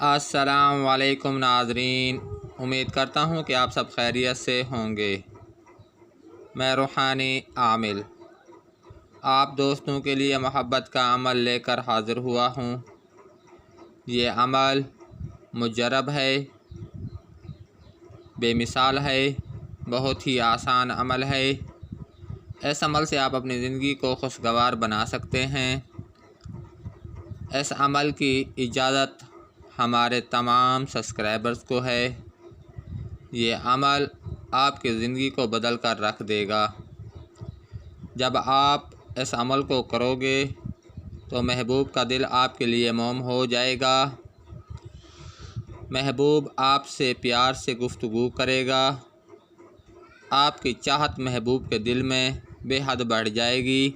السلام علیکم ناظرین، امید کرتا ہوں کہ آپ سب خیریت سے ہوں گے۔ میں روحانی عامل آپ دوستوں کے لیے محبت کا عمل لے کر حاضر ہوا ہوں۔ یہ عمل مجرب ہے، بے مثال ہے، بہت ہی آسان عمل ہے۔ اس عمل سے آپ اپنی زندگی کو خوشگوار بنا سکتے ہیں۔ اس عمل کی اجازت ہمارے تمام سبسکرائبرز کو ہے۔ یہ عمل آپ کی زندگی کو بدل کر رکھ دے گا۔ جب آپ اس عمل کو کرو گے تو محبوب کا دل آپ کے لیے موم ہو جائے گا۔ محبوب آپ سے پیار سے گفتگو کرے گا۔ آپ کی چاہت محبوب کے دل میں بے حد بڑھ جائے گی۔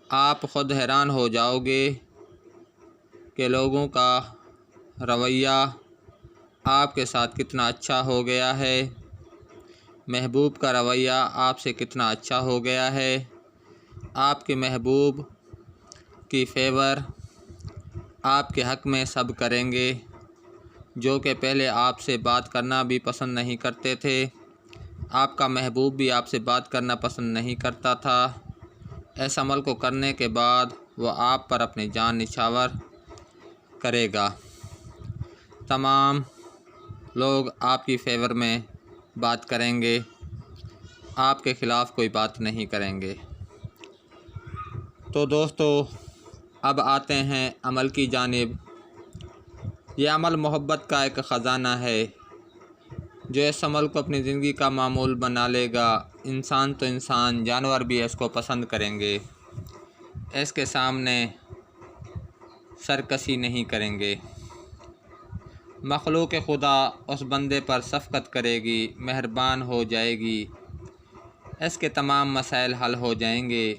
آپ خود حیران ہو جاؤ گے کہ لوگوں کا رویہ آپ کے ساتھ کتنا اچھا ہو گیا ہے۔ محبوب کا رویہ آپ سے کتنا اچھا ہو گیا ہے۔ آپ کے محبوب کی فیور آپ کے حق میں سب کریں گے، جو کہ پہلے آپ سے بات کرنا بھی پسند نہیں کرتے تھے۔ آپ کا محبوب بھی آپ سے بات کرنا پسند نہیں کرتا تھا۔ اس عمل کو کرنے کے بعد وہ آپ پر اپنی جان نچھاور کرے گا۔ تمام لوگ آپ کی فیور میں بات کریں گے، آپ کے خلاف کوئی بات نہیں کریں گے۔ تو دوستو، اب آتے ہیں عمل کی جانب۔ یہ عمل محبت کا ایک خزانہ ہے۔ جو اس عمل کو اپنی زندگی کا معمول بنا لے گا، انسان تو انسان، جانور بھی اس کو پسند کریں گے۔ اس کے سامنے سرکشی نہیں کریں گے۔ مخلوق خدا اس بندے پر شفقت کرے گی، مہربان ہو جائے گی۔ اس کے تمام مسائل حل ہو جائیں گے۔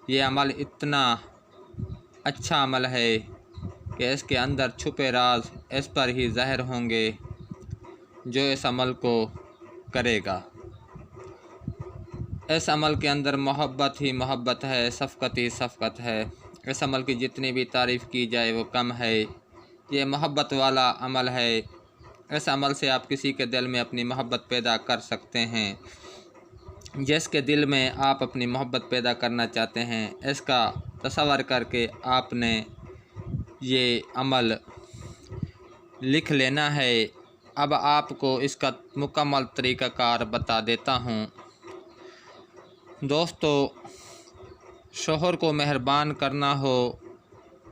یہ عمل اتنا اچھا عمل ہے کہ اس کے اندر چھپے راز اس پر ہی ظاہر ہوں گے جو اس عمل کو کرے گا۔ اس عمل کے اندر محبت ہی محبت ہے، شفقت ہی شفقت ہے۔ اس عمل کی جتنی بھی تعریف کی جائے وہ کم ہے۔ یہ محبت والا عمل ہے۔ اس عمل سے آپ کسی کے دل میں اپنی محبت پیدا کر سکتے ہیں۔ جس کے دل میں آپ اپنی محبت پیدا کرنا چاہتے ہیں، اس کا تصور کر کے آپ نے یہ عمل لکھ لینا ہے۔ اب آپ کو اس کا مکمل طریقہ کار بتا دیتا ہوں۔ دوستو، شوہر کو مہربان کرنا ہو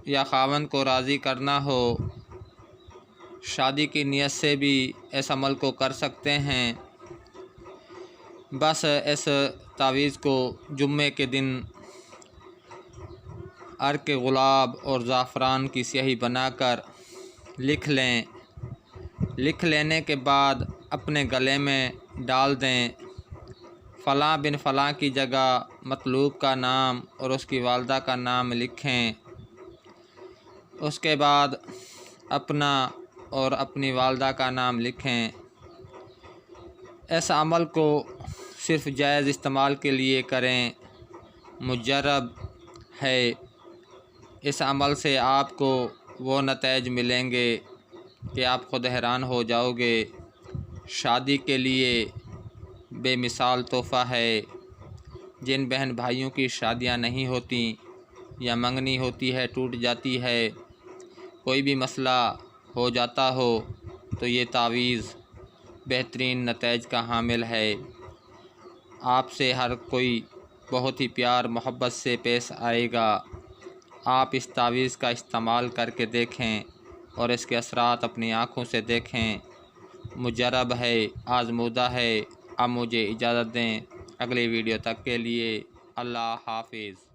یا خاوند کو راضی کرنا ہو، شادی کی نیت سے بھی اس عمل کو کر سکتے ہیں۔ بس اس تعویذ کو جمعے کے دن عرق گلاب اور زعفران کی سیاہی بنا کر لکھ لیں۔ لکھ لینے کے بعد اپنے گلے میں ڈال دیں۔ فلاں بن فلاں کی جگہ مطلوب کا نام اور اس کی والدہ کا نام لکھیں۔ اس کے بعد اپنا اور اپنی والدہ کا نام لکھیں۔ اس عمل کو صرف جائز استعمال کے لیے کریں، مجرب ہے۔ اس عمل سے آپ کو وہ نتائج ملیں گے کہ آپ خود حیران ہو جاؤ گے۔ شادی کے لیے بے مثال تحفہ ہے۔ جن بہن بھائیوں کی شادیاں نہیں ہوتی یا منگنی ہوتی ہے، ٹوٹ جاتی ہے، کوئی بھی مسئلہ ہو جاتا ہو، تو یہ تعویذ بہترین نتائج کا حامل ہے۔ آپ سے ہر کوئی بہت ہی پیار محبت سے پیش آئے گا۔ آپ اس تعویذ کا استعمال کر کے دیکھیں اور اس کے اثرات اپنی آنکھوں سے دیکھیں۔ مجرب ہے، آزمودہ ہے۔ اب مجھے اجازت دیں، اگلی ویڈیو تک کے لیے اللہ حافظ۔